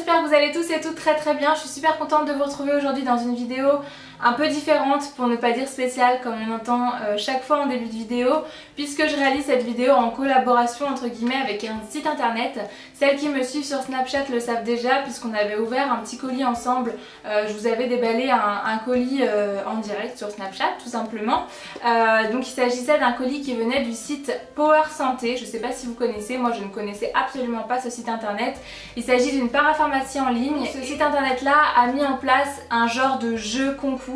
j'espère que vous allez tous et toutes très bien. Je suis super contente de vous retrouver aujourd'hui dans une vidéo un peu différente, pour ne pas dire spéciale comme on entend chaque fois en début de vidéo, puisque je réalise cette vidéo en collaboration entre guillemets avec un site internet. Celles qui me suivent sur Snapchat le savent déjà, puisqu'on avait ouvert un petit colis ensemble. Je vous avais déballé un colis en direct sur Snapchat tout simplement. Donc il s'agissait d'un colis qui venait du site Power Santé. Je ne sais pas si vous connaissez, moi je ne connaissais absolument pas ce site internet. Il s'agit d'une parapharmacie en ligne. Ce site internet là a mis en place un genre de jeu concours,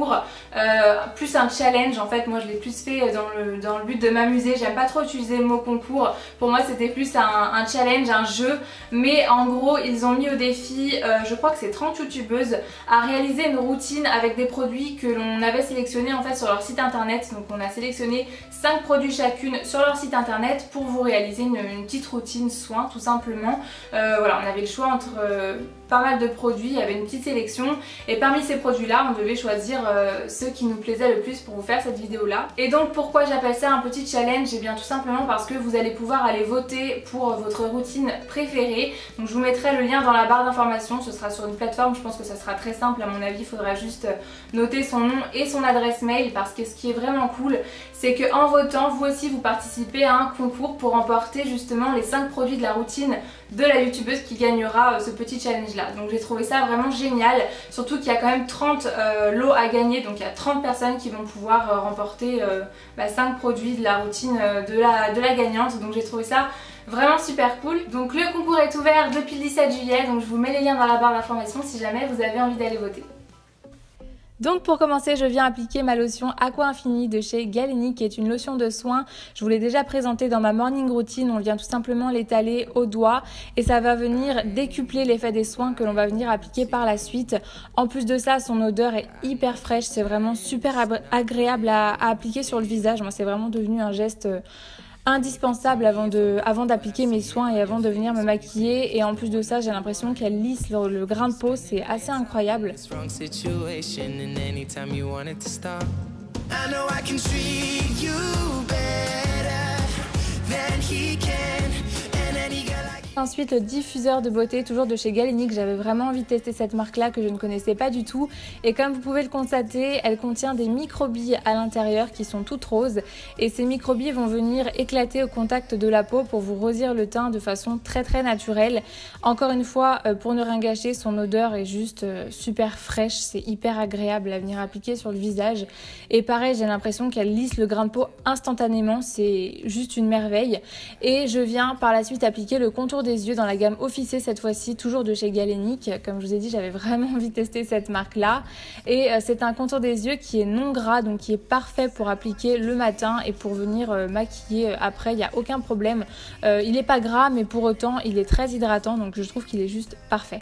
plus un challenge. En fait moi je l'ai plus fait dans le but de m'amuser. J'aime pas trop utiliser le mot concours, pour moi c'était plus un challenge, un jeu, mais en gros ils ont mis au défi, je crois que c'est 30 youtubeuses, à réaliser une routine avec des produits que l'on avait sélectionnés en fait sur leur site internet. Donc on a sélectionné 5 produits chacune sur leur site internet pour vous réaliser une petite routine soin tout simplement. Voilà, on avait le choix entre pas mal de produits, il y avait une petite sélection et parmi ces produits là on devait choisir ceux qui nous plaisaient le plus pour vous faire cette vidéo là. Et donc pourquoi j'appelle ça un petit challenge? Et bien tout simplement parce que vous allez pouvoir aller voter pour votre routine préférée. Donc je vous mettrai le lien dans la barre d'informations, ce sera sur une plateforme, je pense que ça sera très simple à mon avis. Il faudra juste noter son nom et son adresse mail, parce que ce qui est vraiment cool c'est qu'en votant vous aussi vous participez à un concours pour remporter justement les 5 produits de la routine de la youtubeuse qui gagnera ce petit challenge là. Donc j'ai trouvé ça vraiment génial, surtout qu'il y a quand même 30 lots à gagner, donc il y a 30 personnes qui vont pouvoir remporter 5 produits de la routine de la gagnante. Donc j'ai trouvé ça vraiment super cool. Donc le concours est ouvert depuis le 17 juillet, donc je vous mets les liens dans la barre d'informations si jamais vous avez envie d'aller voter. Donc pour commencer, je viens appliquer ma lotion Aqua Infini de chez Galenic, qui est une lotion de soin. Je vous l'ai déjà présentée dans ma morning routine. On vient tout simplement l'étaler au doigt et ça va venir décupler l'effet des soins que l'on va venir appliquer par la suite. En plus de ça, son odeur est hyper fraîche. C'est vraiment super agréable à appliquer sur le visage. Moi, c'est vraiment devenu un geste indispensable avant d'appliquer mes soins et avant de venir me maquiller. Et en plus de ça, j'ai l'impression qu'elle lisse le grain de peau, c'est assez incroyable. Ensuite, le diffuseur de beauté, toujours de chez Galenic. J'avais vraiment envie de tester cette marque là que je ne connaissais pas du tout, et comme vous pouvez le constater, elle contient des microbilles à l'intérieur qui sont toutes roses, et ces microbilles vont venir éclater au contact de la peau pour vous rosir le teint de façon très naturelle. Encore une fois, pour ne rien gâcher, son odeur est juste super fraîche, c'est hyper agréable à venir appliquer sur le visage, et pareil, j'ai l'impression qu'elle lisse le grain de peau instantanément, c'est juste une merveille. Et je viens par la suite appliquer le contour des yeux dans la gamme Officé, cette fois-ci toujours de chez Galenic. Comme je vous ai dit, j'avais vraiment envie de tester cette marque là, et c'est un contour des yeux qui est non gras, donc qui est parfait pour appliquer le matin et pour venir maquiller après, il n'y a aucun problème. Il n'est pas gras, mais pour autant il est très hydratant, donc je trouve qu'il est juste parfait.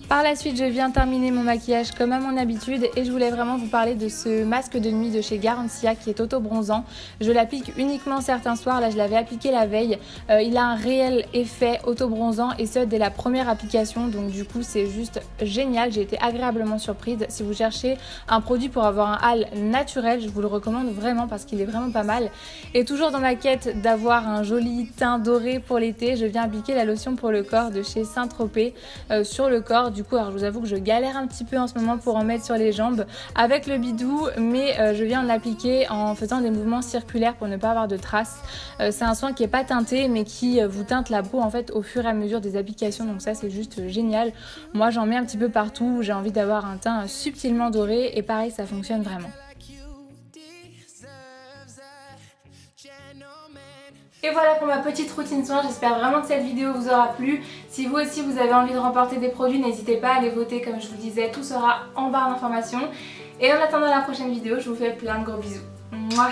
Par la suite, je viens terminer mon maquillage comme à mon habitude, et je voulais vraiment vous parler de ce masque de nuit de chez Garancia qui est auto-bronzant. Je l'applique uniquement certains soirs, là je l'avais appliqué la veille. Il a un réel effet auto-bronzant, et ce dès la première application, donc du coup c'est juste génial, j'ai été agréablement surprise. Si vous cherchez un produit pour avoir un hâle naturel, je vous le recommande vraiment parce qu'il est vraiment pas mal. Et toujours dans ma quête d'avoir un joli teint doré pour l'été, je viens appliquer la lotion pour le corps de chez Saint-Tropez sur le corps. Du coup, alors je vous avoue que je galère un petit peu en ce moment pour en mettre sur les jambes avec le bidou, mais je viens de l'appliquer en faisant des mouvements circulaires pour ne pas avoir de traces. C'est un soin qui n'est pas teinté, mais qui vous teinte la peau en fait au fur et à mesure des applications, donc ça c'est juste génial. Moi j'en mets un petit peu partout, j'ai envie d'avoir un teint subtilement doré, et pareil ça fonctionne vraiment. Et voilà pour ma petite routine soin, j'espère vraiment que cette vidéo vous aura plu. Si vous aussi vous avez envie de remporter des produits, n'hésitez pas à aller voter comme je vous disais, tout sera en barre d'informations. Et en attendant la prochaine vidéo, je vous fais plein de gros bisous. Mouah.